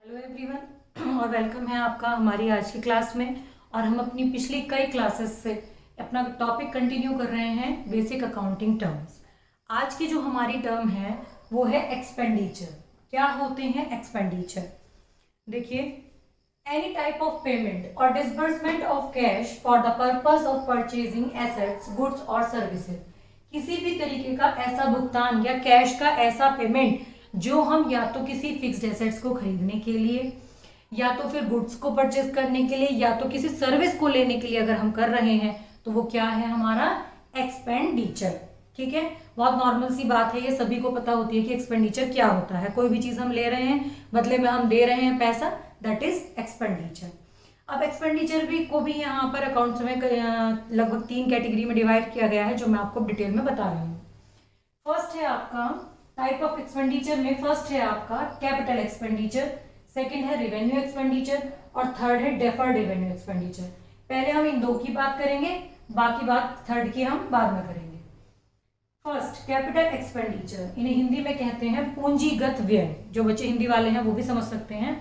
Hello everyone और welcome है आपका हमारी आज की क्लास में। और हम अपनी पिछली कई क्लासेस से अपना टॉपिक कंटिन्यू कर रहे हैं बेसिक अकाउंटिंग टर्म्स। आज की जो हमारी टर्म है वो है एक्सपेंडिचर। क्या होते हैं एक्सपेंडिचर? देखिए, एनी टाइप ऑफ पेमेंट और disbursement of cash for the purpose of purchasing assets, goods और सर्विसेज। किसी भी तरीके का ऐसा भुगतान या कैश का ऐसा पेमेंट जो हम या तो किसी फिक्स्ड एसेट्स को खरीदने के लिए या तो फिर गुड्स को परचेज करने के लिए या तो किसी सर्विस को लेने के लिए अगर हम कर रहे हैं तो वो क्या है हमारा एक्सपेंडिचर। ठीक है, बहुत नॉर्मल सी बात है, ये सभी को पता होती है कि एक्सपेंडिचर क्या होता है। कोई भी चीज हम ले रहे हैं, बदले में हम दे रहे हैं पैसा, दैट इज एक्सपेंडिचर। अब एक्सपेंडिचर को भी यहाँ पर अकाउंट्स में लगभग 3 कैटेगरी में डिवाइड किया गया है जो मैं आपको डिटेल में बता रही हूँ। फर्स्ट है आपका टाइप ऑफ एक्सपेंडिचर में, फर्स्ट है आपका कैपिटल एक्सपेंडिचर, सेकंड है रेवेन्यू एक्सपेंडिचर और थर्ड है डेफर्ड रेवेन्यू एक्सपेंडिचर। पहले हम इन दो की बात करेंगे, बाकी बात थर्ड की हम बाद में करेंगे। फर्स्ट कैपिटल एक्सपेंडिचर, इन्हें हिंदी में कहते हैं पूंजीगत व्यय। जो बच्चे हिंदी वाले हैं वो भी समझ सकते हैं,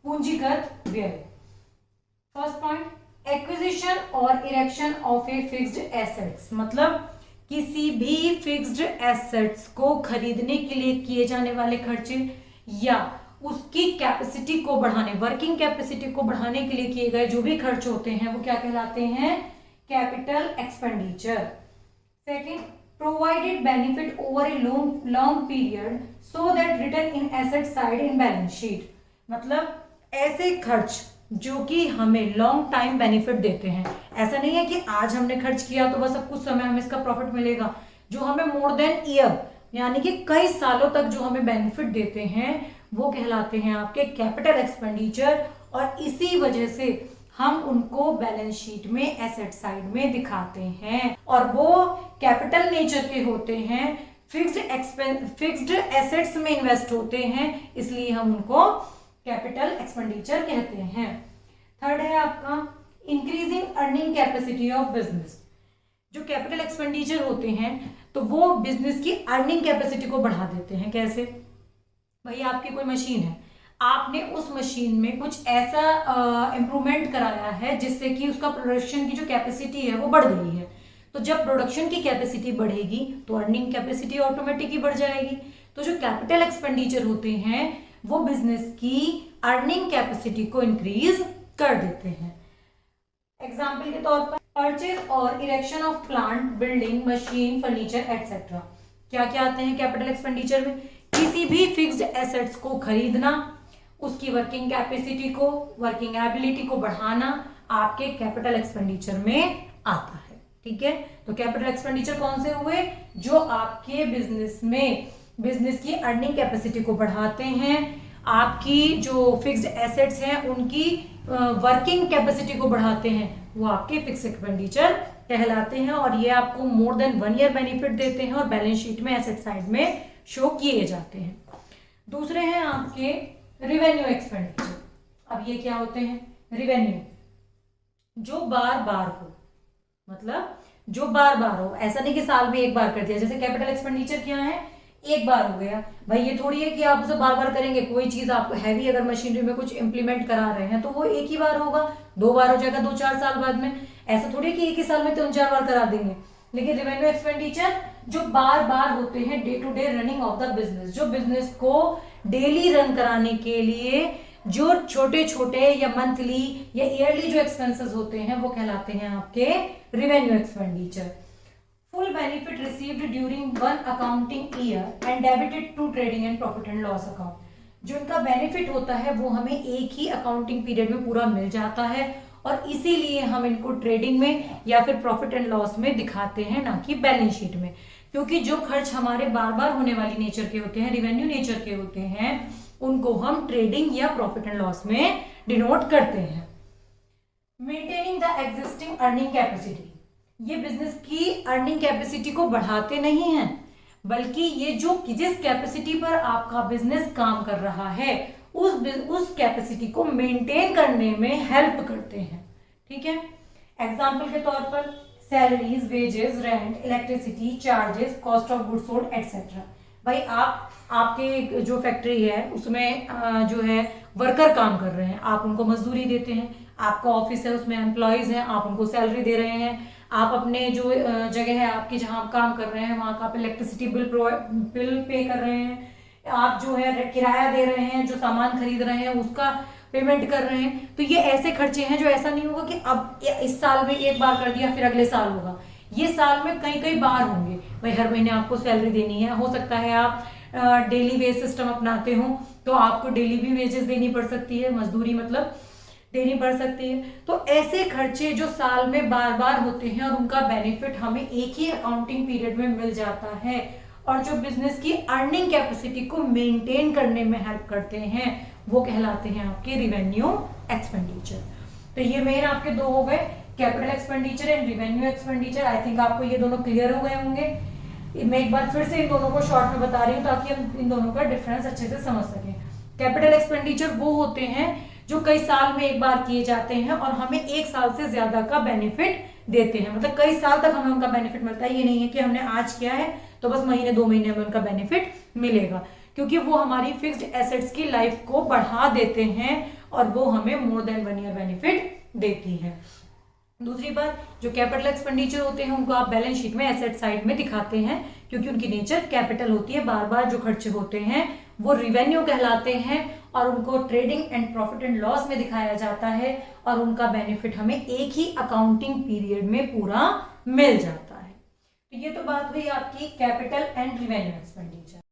पूंजीगत व्यय। फर्स्ट पॉइंट, एक्विजिशन और erection of a fixed assets, मतलब किसी भी फिक्स्ड एसेट्स को खरीदने के लिए किए जाने वाले खर्चे या उसकी कैपेसिटी को बढ़ाने, वर्किंग कैपेसिटी को बढ़ाने के लिए किए गए जो भी खर्च होते हैं वो क्या कहलाते हैं? Capital expenditure. Second, provided benefit over a long period so that return in asset side in balance sheet, मतलब ऐसे खर्च जो कि हमें लॉन्ग टाइम बेनिफिट देते हैं। ऐसा नहीं है कि आज हमने खर्च किया तो बस अब कुछ समय हमें इसका प्रॉफिट मिलेगा। जो हमें मोर देन ईयर यानी कि कई सालों तक जो हमें बेनिफिट देते हैं वो कहलाते हैं आपके कैपिटल एक्सपेंडिचर। और इसी वजह से हम उनको बैलेंस शीट में एसेट साइड में दिखाते हैं और वो कैपिटल नेचर के होते हैं, फिक्स्ड एसेट्स में इन्वेस्ट होते हैं, इसलिए हम उनको कैपिटल एक्सपेंडिचर कहते हैं। थर्ड है आपका increasing earning capacity of business. जो कैपिटल एक्सपेंडिचर होते हैं तो वो बिजनेस की अर्निंग कैपेसिटी को बढ़ा देते हैं। कैसे? भाई आपकी कोई मशीन है, आपने उस मशीन में कुछ ऐसा इंप्रूवमेंट कराया है जिससे कि उसका प्रोडक्शन की जो कैपेसिटी है वो बढ़ गई है। तो जब प्रोडक्शन की कैपेसिटी बढ़ेगी तो अर्निंग कैपेसिटी ऑटोमेटिक ही बढ़ जाएगी। तो जो कैपिटल एक्सपेंडिचर होते हैं वो बिजनेस की अर्निंग कैपेसिटी को इंक्रीज कर देते हैं। एग्जाम्पल के तौर पर परचेज और erection of plant, building, machine, furniture etcetera. क्या क्या आते हैं कैपिटल एक्सपेंडिचर में? किसी भी फिक्स्ड एसेट्स को खरीदना, उसकी वर्किंग कैपेसिटी को, वर्किंग एबिलिटी को बढ़ाना आपके कैपिटल एक्सपेंडिचर में आता है। ठीक है, तो कैपिटल एक्सपेंडिचर कौन से हुए? जो आपके बिजनेस में बिजनेस की अर्निंग कैपेसिटी को बढ़ाते हैं, आपकी जो फिक्स्ड एसेट्स हैं उनकी वर्किंग कैपेसिटी को बढ़ाते हैं, वो आपके फिक्स्ड एक्सपेंडिचर कहलाते हैं। और ये आपको मोर देन 1 ईयर बेनिफिट देते हैं और बैलेंस शीट में एसेट साइड में शो किए जाते हैं। दूसरे हैं आपके रिवेन्यू एक्सपेंडिचर। अब ये क्या होते हैं? रिवेन्यू जो बार बार हो, मतलब जो बार बार हो, ऐसा नहीं कि साल में एक बार कर दिया। जैसे कैपिटल एक्सपेंडिचर क्या है? एक बार हो गया। भाई ये थोड़ी है कि आप उसे बार बार करेंगे। कोई चीज आपको हैवी अगर मशीनरी में कुछ इंप्लीमेंट करा रहे हैं तो वो एक ही बार होगा, 2 बार हो जाएगा 2-4 साल बाद में। ऐसा थोड़ी है कि एक ही साल में 3-4 बार करा देंगे। लेकिन रेवेन्यू एक्सपेंडिचर जो बार बार होते हैं, day to day running of the business, जो बिजनेस को डेली रन कराने के लिए जो छोटे छोटे या मंथली या ईयरली जो एक्सपेंसेस होते हैं वो कहलाते हैं आपके revenue expenditure. Full benefit received during one accounting year and debited to trading and profit and loss account. जो इनका बेनिफिट होता है वो हमें एक ही अकाउंटिंग पीरियड में पूरा मिल जाता है और इसीलिए हम इनको ट्रेडिंग में या फिर प्रॉफिट एंड लॉस में दिखाते हैं, ना कि बैलेंस शीट में। क्योंकि जो खर्च हमारे बार बार होने वाली नेचर के होते हैं, रिवेन्यू नेचर के होते हैं, उनको हम ट्रेडिंग या प्रॉफिट एंड लॉस में डिनोट करते हैं। Maintaining the existing earning capacity, ये बिजनेस की अर्निंग कैपेसिटी को बढ़ाते नहीं हैं, बल्कि ये जो जिस कैपेसिटी पर आपका बिजनेस काम कर रहा है उस कैपेसिटी को मेंटेन करने में हेल्प करते हैं। ठीक है, एग्जांपल के तौर पर salaries, wages, rent, electricity charges, cost of goods sold etcetera. भाई आपके जो फैक्ट्री है उसमें जो है वर्कर काम कर रहे हैं, आप उनको मजदूरी देते हैं। आपका ऑफिस है उसमें एम्प्लॉयज हैं, आप उनको सैलरी दे रहे हैं। आप अपने जो जगह है आपकी जहां आप काम कर रहे हैं वहां का आप इलेक्ट्रिसिटी बिल पे कर रहे हैं। आप जो है किराया दे रहे हैं, जो सामान खरीद रहे हैं उसका पेमेंट कर रहे हैं। तो ये ऐसे खर्चे हैं जो ऐसा नहीं होगा कि अब इस साल में एक बार कर दिया फिर अगले साल होगा। ये साल में कई कई बार होंगे। भाई हर महीने आपको सैलरी देनी है, हो सकता है आप डेली वेज सिस्टम अपनाते हो तो आपको डेली भी वेजेस देनी पड़ सकती है, मजदूरी मतलब देनी पड़ सकती है। तो ऐसे खर्चे जो साल में बार बार होते हैं और उनका बेनिफिट हमें एक ही अकाउंटिंग पीरियड में मिल जाता है और जो बिजनेस की अर्निंग कैपेसिटी को मेंटेन करने में हेल्प करते हैं वो कहलाते हैं आपके रिवेन्यू एक्सपेंडिचर। तो ये मेन आपके दो हो गए, capital expenditure and revenue expenditure. I think आपको ये दोनों क्लियर हो गए होंगे। मैं एक बार फिर से इन दोनों को शॉर्ट में बता रही हूँ ताकि हम इन दोनों का डिफरेंस अच्छे से समझ सकें। कैपिटल एक्सपेंडिचर वो होते हैं जो कई साल में एक बार किए जाते हैं और हमें एक साल से ज्यादा का बेनिफिट देते हैं, मतलब कई साल तक हमें उनका बेनिफिट मिलता है। ये नहीं है कि हमने आज किया है तो बस महीने 2 महीने में उनका बेनिफिट मिलेगा, क्योंकि वो हमारी फिक्स्ड एसेट्स की लाइफ को बढ़ा देते हैं और वो हमें मोर देन 1 ईयर बेनिफिट देती है। दूसरी बात, जो कैपिटल एक्सपेंडिचर होते हैं उनको आप बैलेंस शीट में एसेट साइड में दिखाते हैं क्योंकि उनकी नेचर कैपिटल होती है। बार बार जो खर्चे होते हैं वो रिवेन्यू कहलाते हैं और उनको trading and profit and loss में दिखाया जाता है और उनका बेनिफिट हमें एक ही अकाउंटिंग पीरियड में पूरा मिल जाता है। तो ये तो बात हुई आपकी कैपिटल एंड रिवेन्यू एक्सपेंडिचर।